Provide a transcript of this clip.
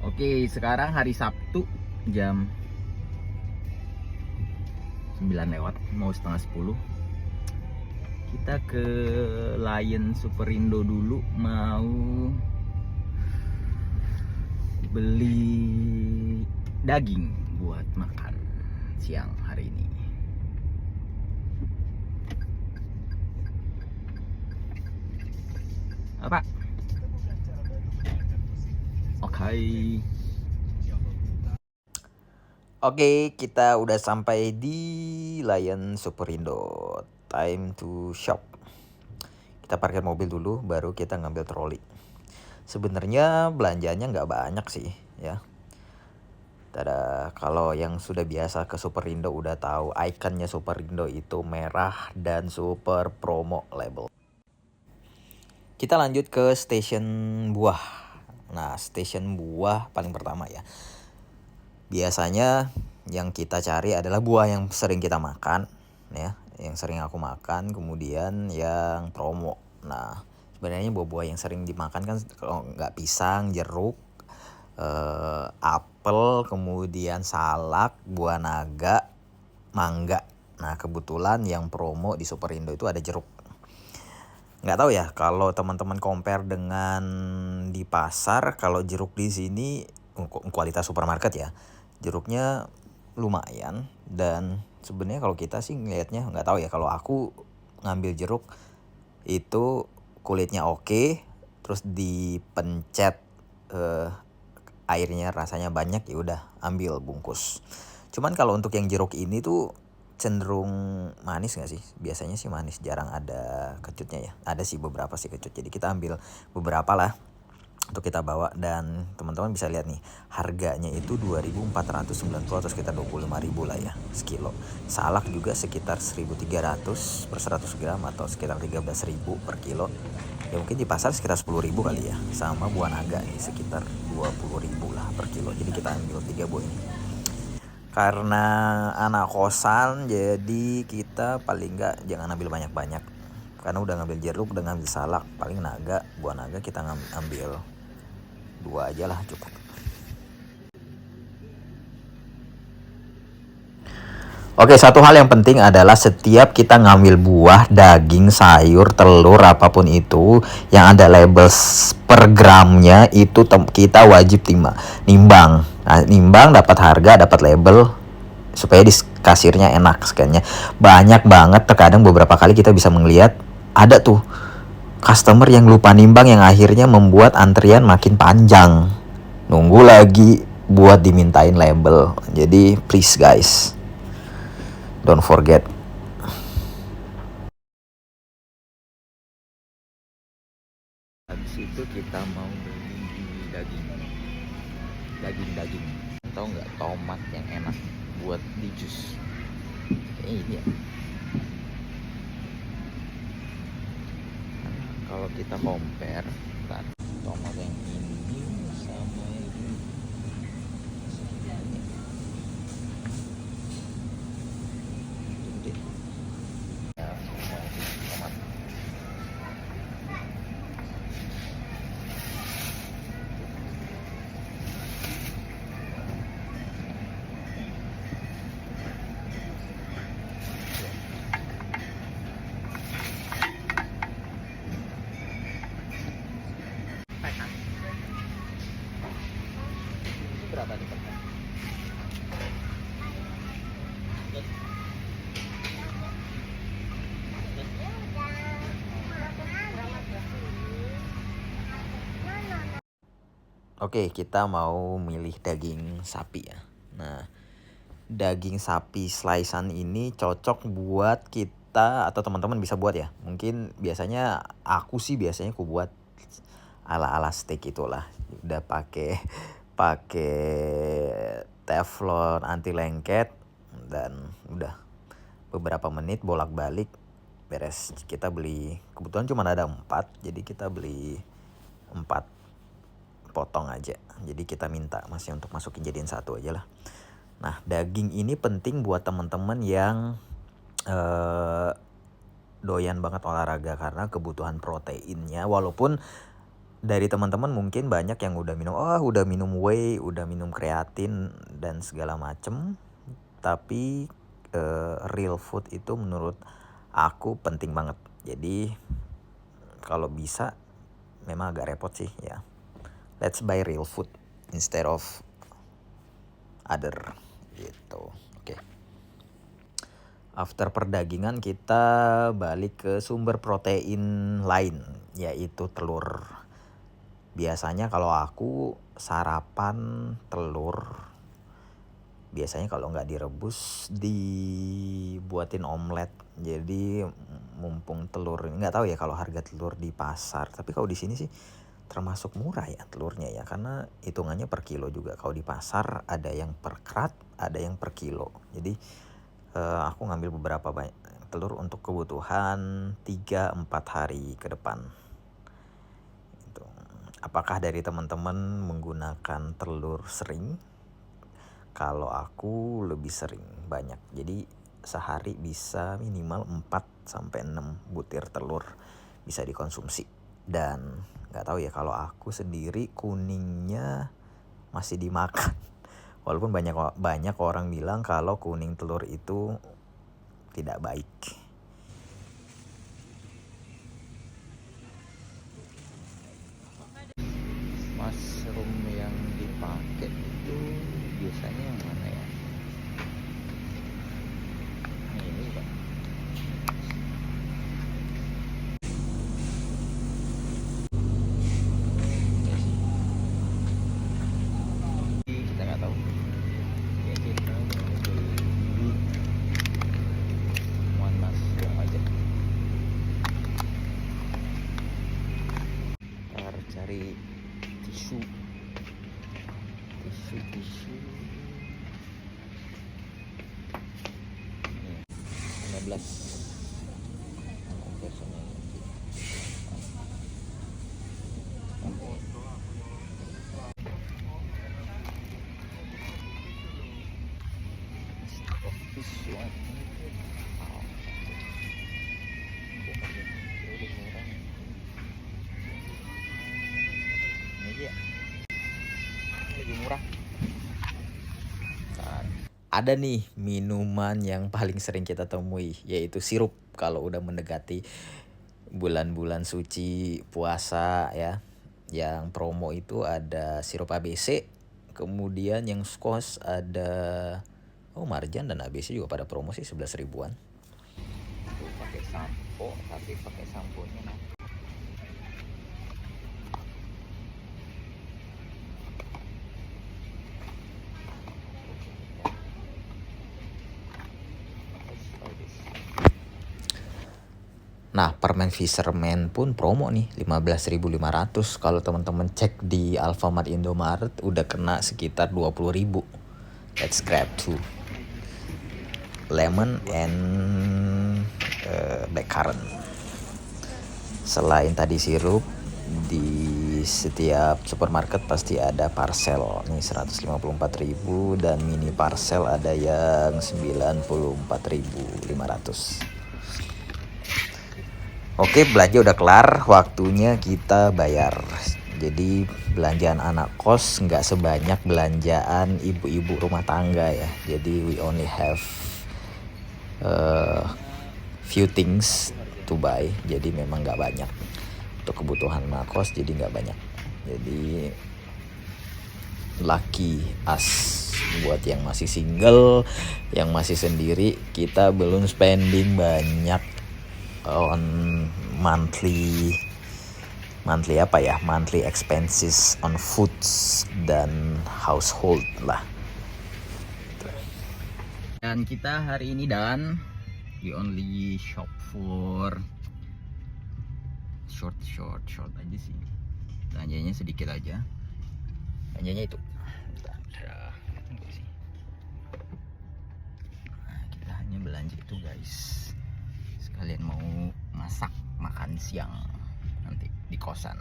Oke, sekarang hari Sabtu jam 9 lewat, mau setengah 10. Kita ke Lion Superindo dulu, mau beli daging buat makan siang hari ini. Apa? Oke. Oke, kita udah sampai di Lion Superindo. Time to shop. Kita parkir mobil dulu, baru kita ngambil troli. Sebenarnya belanjanya nggak banyak sih, ya. Tada, kalau yang sudah biasa ke Superindo udah tahu ikonnya Superindo itu merah dan super promo label. Kita lanjut ke stasiun buah. Nah, stasiun buah paling pertama ya. Biasanya yang kita cari adalah buah yang sering kita makan, ya, yang sering aku makan, kemudian yang promo. Nah, sebenarnya buah-buah yang sering dimakan kan kalau nggak pisang, jeruk, apel, kemudian salak, buah naga, mangga. Nah, kebetulan yang promo di Superindo itu ada jeruk. Nggak tahu ya kalau teman-teman compare dengan di pasar, kalau jeruk di sini kualitas supermarket ya, jeruknya lumayan. Dan sebenarnya kalau kita sih ngelihatnya, nggak tahu ya, kalau aku ngambil jeruk itu kulitnya oke, terus dipencet airnya rasanya banyak, ya udah ambil bungkus. Cuman kalau untuk yang jeruk ini tuh cenderung manis gak sih? Biasanya sih manis, jarang ada kecutnya ya. Ada sih beberapa sih kecut, jadi kita ambil beberapa lah untuk kita bawa. Dan teman-teman bisa lihat nih, harganya itu 2.490 atau sekitar 25.000 lah ya sekilo. Salak juga sekitar 1.300 per 100 gram atau sekitar 13.000 per kilo. Ya mungkin di pasar sekitar 10.000 kali ya. Sama buah naga nih sekitar 20.000 lah per kilo. Jadi kita ambil 3 buah ini. Karena anak kosan, jadi kita paling nggak jangan ambil banyak-banyak. Karena udah ngambil jeruk, udah ngambil salak, paling naga, buah naga kita ambil 2 aja lah cukup. Oke, satu hal yang penting adalah setiap kita ngambil buah, daging, sayur, telur, apapun itu yang ada label per gramnya itu kita wajib nimbang. Nah, nimbang, dapat harga, dapat label, supaya di kasirnya enak scannya. Banyak banget, terkadang beberapa kali kita bisa melihat ada tuh customer yang lupa nimbang, yang akhirnya membuat antrian makin panjang, nunggu lagi buat dimintain label. Jadi please guys, don't forget. Habis itu kita mau beli daging. Tahu nggak tomat yang enak buat di jus? Ini ya. Kalau kita compare tomat yang ini sama ini, ya, tomat. Berapa nih? Oke, kita mau milih daging sapi ya. Nah, daging sapi slicean ini cocok buat kita atau teman-teman bisa buat ya. Mungkin biasanya aku buat ala-ala steak itulah. Udah pakai teflon anti lengket, dan udah beberapa menit bolak-balik beres. Kita beli, kebetulan cuma ada 4, jadi kita beli 4 potong aja. Jadi kita minta masih untuk masukin jadiin 1 aja lah. Nah, daging ini penting buat teman-teman yang doyan banget olahraga, karena kebutuhan proteinnya, walaupun dari teman-teman mungkin banyak yang udah minum whey, udah minum kreatin dan segala macem. Tapi real food itu menurut aku penting banget. Jadi kalau bisa, memang agak repot sih ya. Let's buy real food instead of other gitu. Oke. After perdagingan kita balik ke sumber protein lain, yaitu telur. Biasanya kalau aku sarapan telur, biasanya kalau nggak direbus dibuatin omelet. Jadi mumpung telur, nggak tahu ya kalau harga telur di pasar, tapi kalau di sini sih termasuk murah ya telurnya ya, karena hitungannya per kilo juga. Kalau di pasar ada yang per krat, ada yang per kilo. Jadi aku ngambil beberapa banyak telur untuk kebutuhan 3-4 hari ke depan. Itu. Apakah dari teman-teman menggunakan telur sering? Kalau aku lebih sering, banyak. Jadi sehari bisa minimal 4-6 butir telur bisa dikonsumsi. Dan nggak tahu ya, kalau aku sendiri kuningnya masih dimakan. Walaupun banyak orang bilang kalau kuning telur itu tidak baik. Mushroom yang dipakai itu biasanya yang mana ya? Ini Pak. Kita nggak tahu. Ya kita beli one mushroom aja. Kita harus cari tisu. Ini 15 konversinya. This one. Ini dia. Lebih murah. Ada nih minuman yang paling sering kita temui, yaitu sirup kalau udah mendekati bulan-bulan suci puasa ya. Yang promo itu ada sirup ABC, kemudian yang skos ada Marjan dan ABC juga pada promo sih 11 ribuan. Tuh pakai sampo, tapi pakai samponya nah. Nah, permen Fisherman pun promo nih 15.500. Kalau teman-teman cek di Alfamart, Indomaret udah kena sekitar 20.000. Let's grab two. Lemon and blackcurrant. Selain tadi sirup, di setiap supermarket pasti ada parcel. Nih 154.000 dan mini parcel ada yang 94.500. Oke, belanja udah kelar, waktunya kita bayar. Jadi belanjaan anak kos nggak sebanyak belanjaan ibu-ibu rumah tangga ya. Jadi we only have few things to buy. Jadi memang nggak banyak untuk kebutuhan anak kos, jadi nggak banyak. Jadi lucky us buat yang masih single, yang masih sendiri, kita belum spending banyak on monthly expenses on foods dan household lah. Dan kita hari ini we only shop for short aja sih. Belanjanya sedikit aja. Belanjanya itu. Nah, kita hanya belanja itu guys. Sekalian mau masak makan siang nanti di kosan.